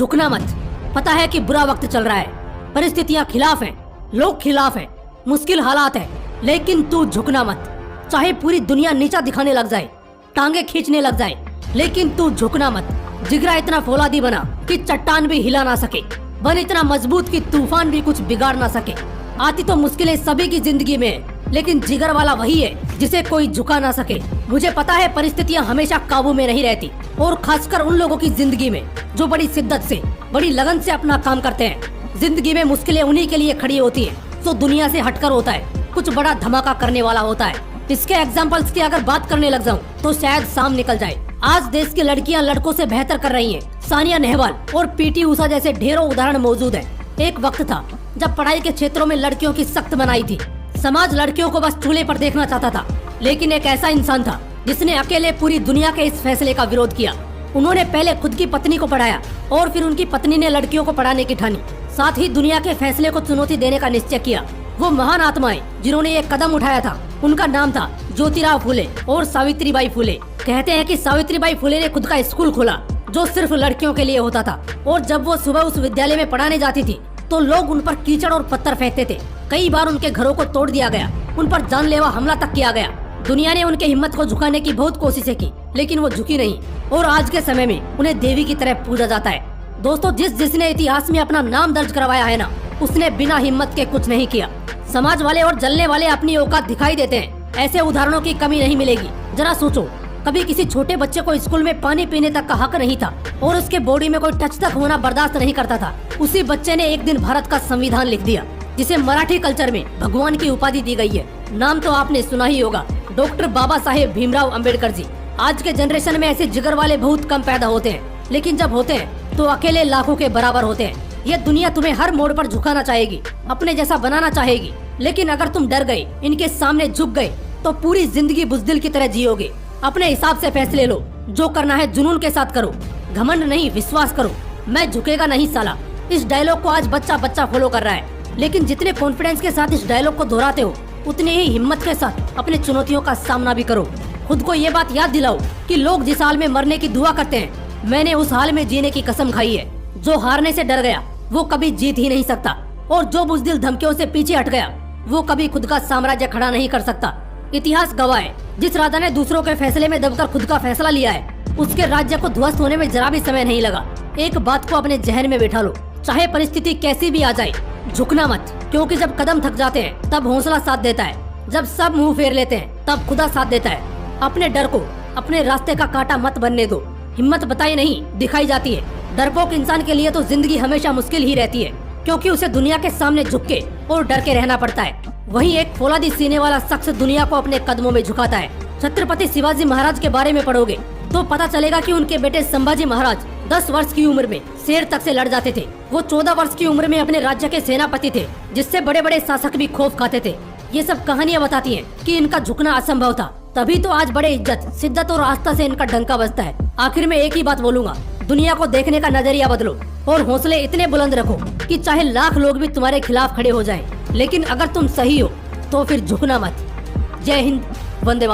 झुकना मत। पता है कि बुरा वक्त चल रहा है, परिस्थितियां खिलाफ हैं, लोग खिलाफ हैं, मुश्किल हालात हैं, लेकिन तू झुकना मत। चाहे पूरी दुनिया नीचा दिखाने लग जाए, टांगे खींचने लग जाए, लेकिन तू झुकना मत। जिगरा इतना फौलादी बना कि चट्टान भी हिला ना सके, बन इतना मजबूत कि तूफान भी कुछ बिगाड़ ना सके। आती तो मुश्किलें सभी की जिंदगी में है, लेकिन जिगर वाला वही है जिसे कोई झुका ना सके। मुझे पता है परिस्थितियां हमेशा काबू में नहीं रहती, और खासकर उन लोगों की जिंदगी में जो बड़ी शिद्दत से, बड़ी लगन से अपना काम करते हैं। जिंदगी में मुश्किलें उन्हीं के लिए खड़ी होती हैं जो दुनिया से हटकर होता है, कुछ बड़ा धमाका करने वाला होता है। इसके एग्जाम्पल्स की अगर बात करने लग जाऊं तो शायद शाम निकल जाए। आज देश की लड़कियां लड़कों से बेहतर कर रही हैं। सानिया नेहवाल और पीटी उषा जैसे ढेरों उदाहरण मौजूद हैं। एक वक्त था जब पढ़ाई के क्षेत्रों में लड़कियों की सख्त मनाही थी। समाज लड़कियों को बस चूल्हे पर देखना चाहता था, लेकिन एक ऐसा इंसान था जिसने अकेले पूरी दुनिया के इस फैसले का विरोध किया। उन्होंने पहले खुद की पत्नी को पढ़ाया और फिर उनकी पत्नी ने लड़कियों को पढ़ाने की ठानी। साथ ही दुनिया के फैसले को चुनौती देने का निश्चय किया। वो महान आत्माएं जिन्होंने ये कदम उठाया था, उनका नाम था ज्योतिराव फूले और सावित्रीबाई फूले। कहते हैं कि सावित्रीबाई फूले ने खुद का स्कूल खोला जो सिर्फ लड़कियों के लिए होता था, और जब वो सुबह उस विद्यालय में पढ़ाने जाती थी तो लोग उन पर कीचड़ और पत्थर फेंकते थे। कई बार उनके घरों को तोड़ दिया गया, उन पर जानलेवा हमला तक किया गया। दुनिया ने उनके हिम्मत को झुकाने की बहुत कोशिशें की, लेकिन वो झुकी नहीं, और आज के समय में उन्हें देवी की तरह पूजा जाता है। दोस्तों, जिसने इतिहास में अपना नाम दर्ज करवाया है ना, उसने बिना हिम्मत के कुछ नहीं किया। समाज वाले और जलने वाले अपनी औकात दिखाई देते हैं, ऐसे उदाहरणों की कमी नहीं मिलेगी। जरा सोचो, कभी किसी छोटे बच्चे को स्कूल में पानी पीने तक का हक नहीं था और उसके बॉडी में कोई टच तक होना बर्दाश्त नहीं करता था। उसी बच्चे ने एक दिन भारत का संविधान लिख दिया, जिसे मराठी कल्चर में भगवान की उपाधि दी गई है। नाम तो आपने सुना ही होगा, डॉक्टर बाबा साहेब भीमराव अम्बेडकर जी। आज के जनरेशन में ऐसे जिगर वाले बहुत कम पैदा होते हैं, लेकिन जब होते हैं तो अकेले लाखों के बराबर होते हैं। ये दुनिया तुम्हें हर मोड़ पर झुकाना चाहेगी, अपने जैसा बनाना चाहेगी, लेकिन अगर तुम डर गए, इनके सामने झुक गए, तो पूरी जिंदगी बुज़दिल की तरह जियोगे। अपने हिसाब से फैसले लो, जो करना है जुनून के साथ करो, घमंड नहीं, विश्वास करो। मैं झुकेगा नहीं साला, इस डायलॉग को आज बच्चा बच्चा फॉलो कर रहा है, लेकिन जितने कॉन्फिडेंस के साथ इस डायलॉग को दोहराते हो, उतने ही हिम्मत के साथ अपने चुनौतियों का सामना भी करो। खुद को ये बात याद दिलाओ कि लोग जिस हाल में मरने की दुआ करते हैं, मैंने उस हाल में जीने की कसम खाई है। जो हारने से डर गया वो कभी जीत ही नहीं सकता, और जो बुज़दिल धमकियों से पीछे हट गया वो कभी खुद का साम्राज्य खड़ा नहीं कर सकता। इतिहास गवाह है, जिस राजा ने दूसरों के फैसले में दबकर खुद का फैसला लिया है, उसके राज्य को ध्वस्त होने में जरा भी समय नहीं लगा। एक बात को अपने जहन में बैठा लो, चाहे परिस्थिति कैसी भी आ जाए, झुकना मत, क्योंकि जब कदम थक जाते हैं तब हौसला साथ देता है। जब सब मुंह फेर लेते हैं तब खुदा साथ देता है। अपने डर को अपने रास्ते का कांटा मत बनने दो। हिम्मत बताई नहीं, दिखाई जाती है। डरपोक इंसान के लिए तो जिंदगी हमेशा मुश्किल ही रहती है, क्योंकि उसे दुनिया के सामने झुक के और डर के रहना पड़ता है। वहीं एक फौलादी सीने वाला शख्स दुनिया को अपने कदमों में झुकाता है। छत्रपति शिवाजी महाराज के बारे में पढ़ोगे तो पता चलेगा कि उनके बेटे संभाजी महाराज 10 वर्ष की उम्र में शेर तक से लड़ जाते थे। वो 14 वर्ष की उम्र में अपने राज्य के सेनापति थे, जिससे बड़े बड़े शासक भी खौफ खाते थे। ये सब कहानियां बताती हैं कि इनका झुकना असंभव था, तभी तो आज बड़े इज्जत, शिद्दत और आस्था से इनका डंका बजता है। आखिर में एक ही बात बोलूंगा, दुनिया को देखने का नजरिया बदलो और हौसले इतने बुलंद रखो कि चाहे लाख लोग भी तुम्हारे खिलाफ खड़े हो जाएं, लेकिन अगर तुम सही हो तो फिर झुकना मत। जय हिंद, वंदे मातरम।